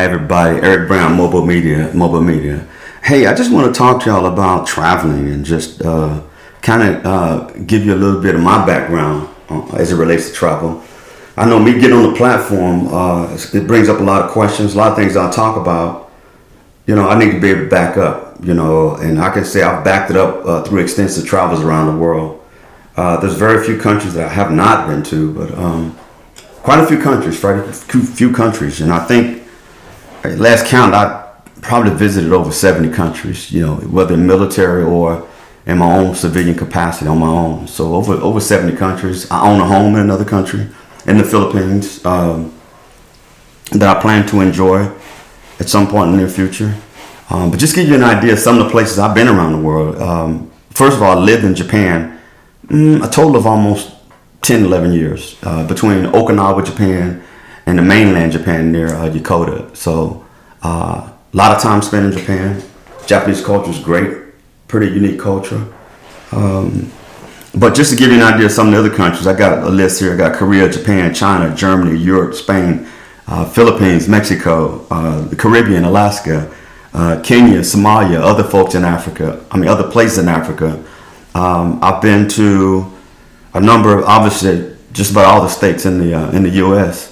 Hi everybody, Eric Brown, MOBO-Media. Hey, I just want to talk to y'all about traveling and just give you a little bit of my background as it relates to travel. I know me getting on the platform, it brings up a lot of questions, a lot of things I'll talk about. I need to be able to back up, and I can say I've backed it up through extensive travels around the world. There's very few countries that I have not been to, but quite a few countries, and I think at last count I probably visited over 70 countries, whether military or in my own civilian capacity on my own. So over 70 countries. I own a home in another country, in the Philippines, that I plan to enjoy at some point in the near future. But just to give you an idea of some of the places I've been around the world. First of all, I lived in Japan a total of almost 10, 11 years, between Okinawa, Japan, and the mainland Japan near Yokota. So a lot of time spent in Japan. Japanese culture is great, pretty unique culture. But just to give you an idea of some of the other countries, I got a list here. I got Korea, Japan, China, Germany, Europe, Spain, Philippines, Mexico, the Caribbean, Alaska, Kenya, Somalia, other places in Africa. I've been to a number of, obviously, just about all the states in the U.S.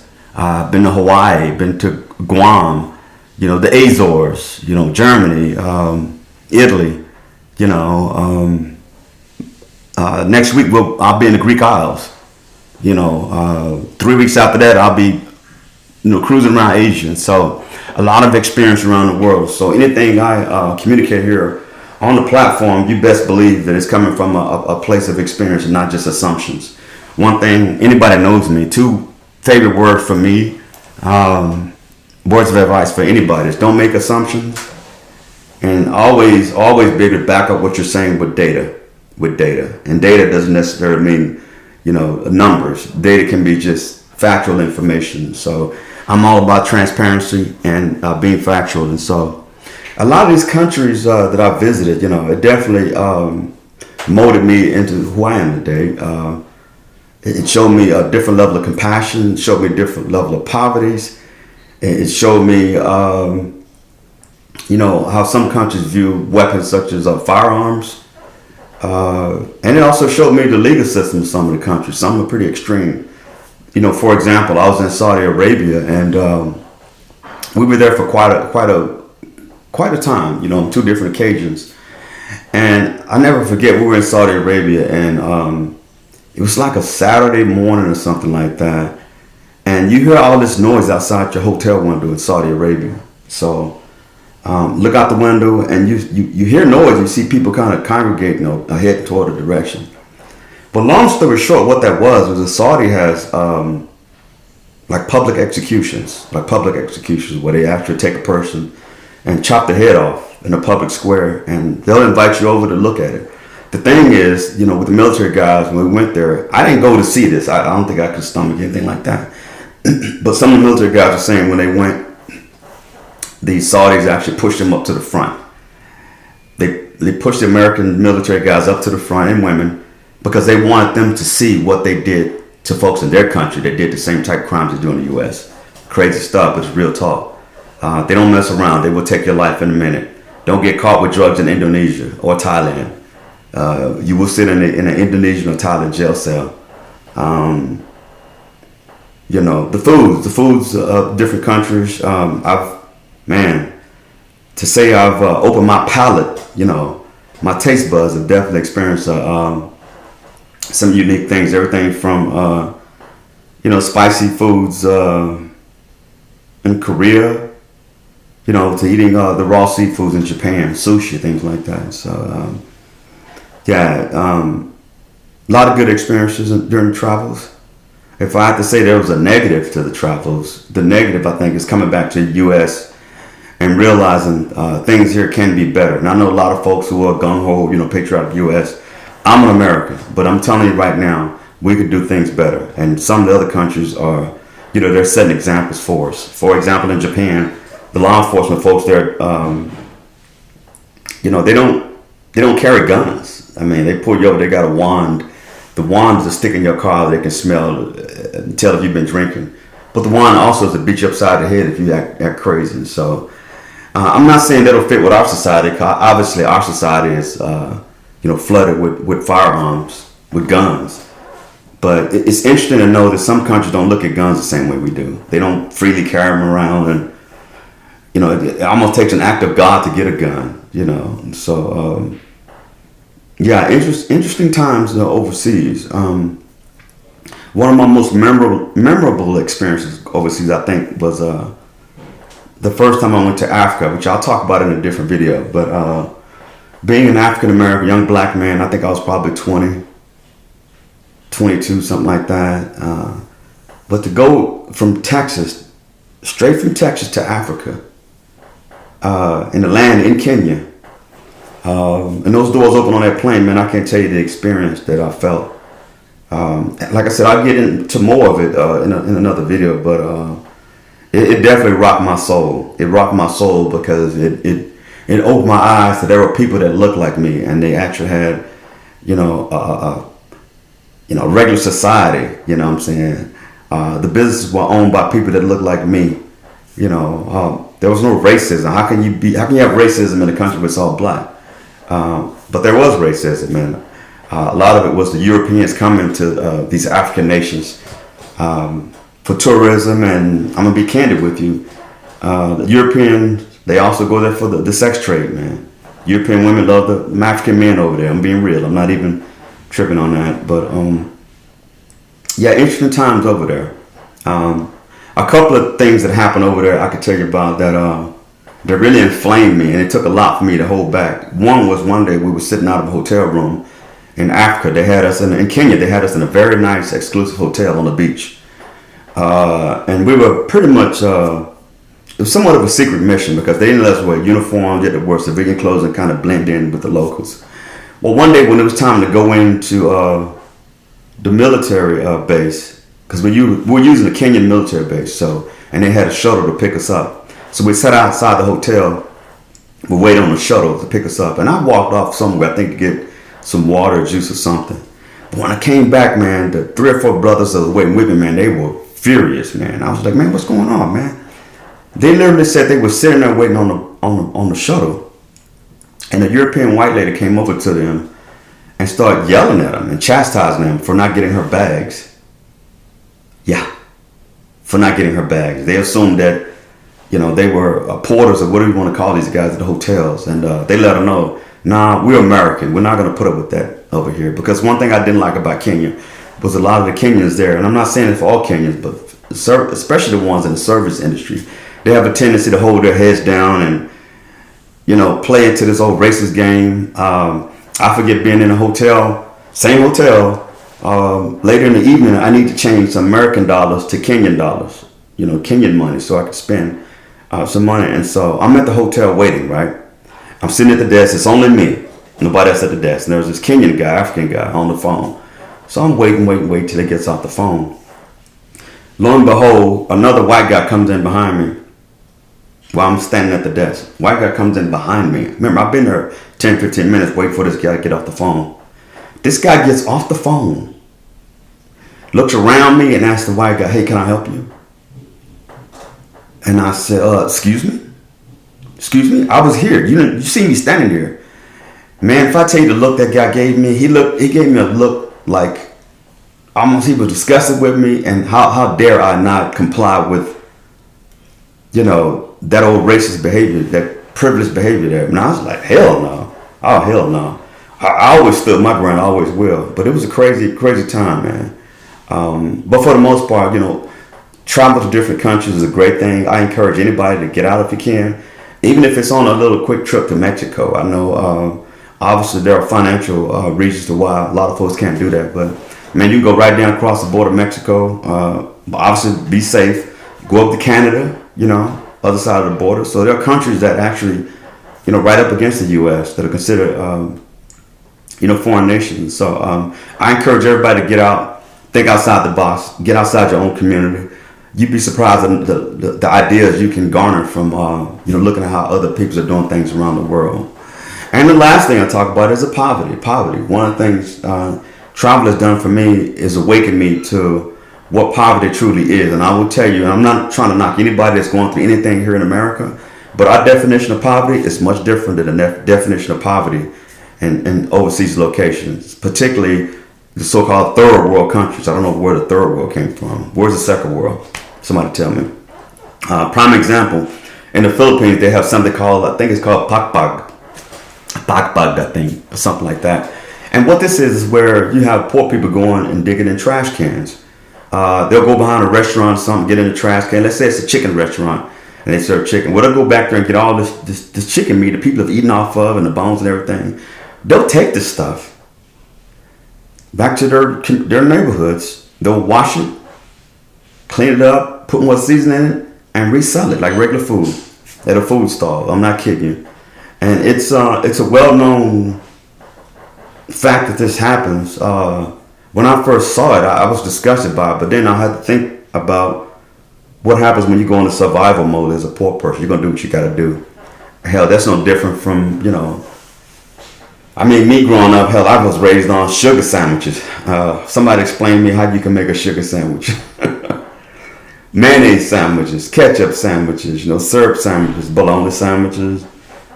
Been to Hawaii, been to Guam, the Azores, Germany, Italy, next week I'll be in the Greek Isles. 3 weeks after that I'll be, cruising around Asia. So a lot of experience around the world. So anything I communicate here on the platform, you best believe that it's coming from a place of experience and not just assumptions. One thing, anybody that knows me, two favorite words for me, words of advice for anybody is don't make assumptions, and always be able to back up what you're saying with data. And data doesn't necessarily mean, numbers. Data can be just factual information. So I'm all about transparency and being factual. And so a lot of these countries that I visited, it definitely molded me into who I am today. It showed me a different level of compassion, showed me a different level of poverty. It showed me, how some countries view weapons such as firearms. And it also showed me the legal system of some of the countries. Some are pretty extreme. For example, I was in Saudi Arabia, and we were there for quite a time, on two different occasions. And I never forget, we were in Saudi Arabia, and it was like a Saturday morning or something like that. And you hear all this noise outside your hotel window in Saudi Arabia. So look out the window and you hear noise. You see people kind of congregating or heading toward a direction. But long story short, what that was that Saudi has public executions where they actually take a person and chop their head off in a public square, and they'll invite you over to look at it. The thing is, with the military guys, when we went there, I didn't go to see this. I don't think I could stomach anything like that. But some of the military guys were saying when they went, the Saudis actually pushed them up to the front. They pushed the American military guys up to the front, and women, because they wanted them to see what they did to folks in their country that did the same type of crimes they do in the U.S. Crazy stuff, but it's real talk. They don't mess around. They will take your life in a minute. Don't get caught with drugs in Indonesia or Thailand. You will sit in an Indonesian or Thailand jail cell. The foods of different countries. To say I've opened my palate, my taste buds have definitely experienced some unique things. Everything from, spicy foods in Korea, to eating the raw seafoods in Japan, sushi, things like that. So, a lot of good experiences during travels. If I had to say there was a negative to the travels, the negative, I think, is coming back to the U.S. and realizing things here can be better. And I know a lot of folks who are gung-ho, patriotic U.S. I'm an American, but I'm telling you right now, we could do things better. And some of the other countries are, they're setting examples for us. For example, in Japan, the law enforcement folks there, they don't carry guns. I mean, they pull you over, they got a wand. The wand is a stick in your car they can smell and tell if you've been drinking. but the one also is to beat you upside the head if you act crazy. So I'm not saying that'll fit with our society, 'cause obviously our society is flooded with firearms, with guns. But it's interesting to know that some countries don't look at guns the same way we do. They don't freely carry them around, and it almost takes an act of God to get a gun. So yeah, interesting times overseas. One of my most memorable experiences overseas, I think, was the first time I went to Africa, which I'll talk about in a different video. But being an African American young black man, I think I was probably 20, 22, something like that. But to go from Texas, straight from Texas to Africa, in the land in Kenya, and those doors open on that plane, man, I can't tell you the experience that I felt. Like I said, I'll get into more of it in another video, but it definitely rocked my soul. It rocked my soul because it opened my eyes that there were people that looked like me, and they actually had, regular society. You know what I'm saying? The businesses were owned by people that looked like me. There was no racism. How can you have racism in a country where it's all black? But there was racism, man. A lot of it was the Europeans coming to these African nations for tourism, and I'm gonna be candid with you. The Europeans, they also go there for the sex trade, man. European women love the African men over there. I'm being real. I'm not even tripping on that. But yeah, interesting times over there. A couple of things that happened over there I could tell you about that really inflamed me, and it took a lot for me to hold back. One day we were sitting out of a hotel room in Africa. They had us in Kenya. They had us in a very nice exclusive hotel on the beach, and we were pretty much it was somewhat of a secret mission because they didn't let us wear uniforms, yet they wore civilian clothes and kind of blend in with the locals. Well, one day when it was time to go into the military base, because we were using the Kenyan military base, and they had a shuttle to pick us up. So we sat outside the hotel, we waited on the shuttle to pick us up, and I walked off somewhere, I think, to get some water, juice, or something. But when I came back, man, the 3 or 4 brothers that was waiting with me, man, they were furious, man. I was like, man, what's going on, man? They literally said they were sitting there waiting on the shuttle, and a European white lady came over to them and started yelling at them and chastising them for not getting her bags. Yeah, for not getting her bags. They assumed that, they were porters, or what do you want to call these guys at the hotels, and they let her know, nah, we're American. We're not going to put up with that over here. Because one thing I didn't like about Kenya was a lot of the Kenyans there, and I'm not saying it for all Kenyans, but especially the ones in the service industry, they have a tendency to hold their heads down and, play into this old racist game. I forget being in a hotel, same hotel, later in the evening, I need to change some American dollars to Kenyan dollars, Kenyan money, so I could spend some money. And so I'm at the hotel waiting, right? I'm sitting at the desk. It's only me. Nobody else at the desk. And there was this Kenyan guy, African guy, on the phone. So I'm waiting till he gets off the phone. Lo and behold, another white guy comes in behind me while I'm standing at the desk. White guy comes in behind me. Remember, I've been there 10, 15 minutes waiting for this guy to get off the phone. This guy gets off the phone, looks around me, and asks the white guy, hey, can I help you? And I said, excuse me? Excuse me? I was here. You see me standing here. Man, if I tell you the look that guy gave me, he gave me a look like almost he was disgusted with me, and how dare I not comply with, that old racist behavior, that privileged behavior there. And I was like, hell no. Oh, hell no. I always stood my ground, I always will. But it was a crazy, crazy time, man. But for the most part, travel to different countries is a great thing. I encourage anybody to get out if you can. Even if it's on a little quick trip to Mexico. I know obviously there are financial reasons to why a lot of folks can't do that. But, man, you can go right down across the border of Mexico. Obviously, be safe. Go up to Canada, other side of the border. So there are countries that actually, right up against the U.S. that are considered, foreign nations. So I encourage everybody to get out, think outside the box, get outside your own community. You'd be surprised at the ideas you can garner from, looking at how other people are doing things around the world. And the last thing I talk about is the poverty. One of the things travel has done for me is awaken me to what poverty truly is. And I will tell you, and I'm not trying to knock anybody that's going through anything here in America, but our definition of poverty is much different than the definition of poverty in overseas locations, particularly the so-called third world countries. I don't know where the third world came from. Where's the second world? Somebody tell me. Prime example, in the Philippines, they have something called, I think it's called pakpag. Pakpag, I think, or something like that. And what this is where you have poor people going and digging in trash cans. They'll go behind a restaurant or something, get in a trash can. Let's say it's a chicken restaurant and they serve chicken. Well, they'll go back there and get all this chicken meat that people have eaten off of and the bones and everything. They'll take this stuff back to their neighborhoods. They'll wash it, clean it up, put more seasoning in it, and resell it like regular food at a food stall. I'm not kidding you. And it's a well-known fact that this happens. When I first saw it, I was disgusted by it, but then I had to think about what happens when you go into survival mode as a poor person. You're going to do what you got to do. Hell, that's no different from, I mean, me growing up, hell, I was raised on sugar sandwiches. Somebody explained to me how you can make a sugar sandwich. Mayonnaise sandwiches, ketchup sandwiches, syrup sandwiches, bologna sandwiches,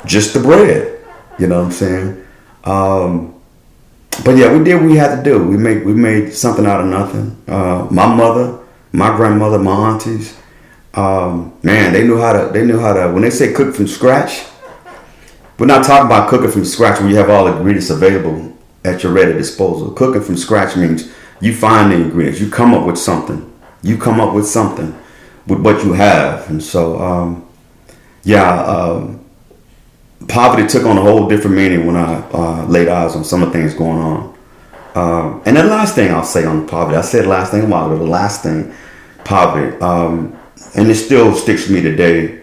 just the bread. You know what I'm saying? But yeah, we did what we had to do. We made something out of nothing. My mother, my grandmother, my aunties, man, they knew how to. When they say cook from scratch, we're not talking about cooking from scratch when you have all the ingredients available at your ready disposal. Cooking from scratch means you find the ingredients, you come up with something. You come up with something with what you have, and so poverty took on a whole different meaning when I laid eyes on some of the things going on. And the last thing I'll say on poverty, I said last thing a while ago, the last thing, poverty, and it still sticks with me today.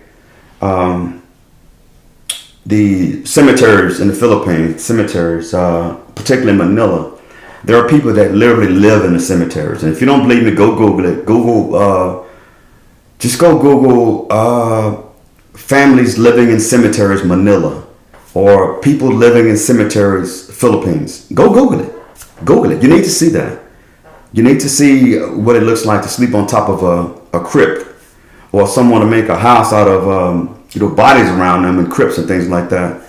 The cemeteries in the Philippines, particularly in Manila, there are people that literally live in the cemeteries. And if you don't believe me, go Google it. Just go Google families living in cemeteries, Manila, or people living in cemeteries, Philippines. Go Google it. Google it. You need to see that. You need to see what it looks like to sleep on top of a crypt, or someone to make a house out of bodies around them and crypts and things like that,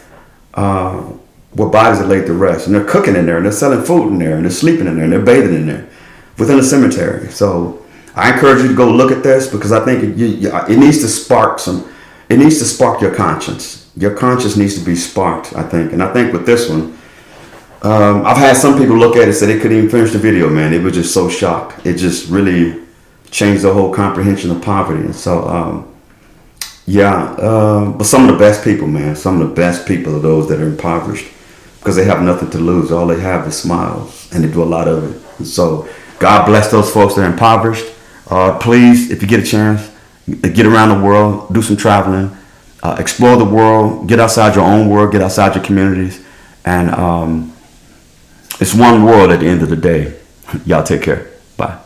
where bodies are laid to rest. And they're cooking in there, and they're selling food in there, and they're sleeping in there, and they're bathing in there within a cemetery. So I encourage you to go look at this, because I think it needs to spark it needs to spark your conscience. Your conscience needs to be sparked, I think. And I think with this one, I've had some people look at it and say they couldn't even finish the video, man. They were just so shocked. It just really changed the whole comprehension of poverty. And so, but some of the best people, man, some of the best people are those that are impoverished, because they have nothing to lose. All they have is smiles, and they do a lot of it. And so God bless those folks that are impoverished. Please, if you get a chance, get around the world, do some traveling, explore the world, get outside your own world, get outside your communities. And it's one world at the end of the day. Y'all take care. Bye.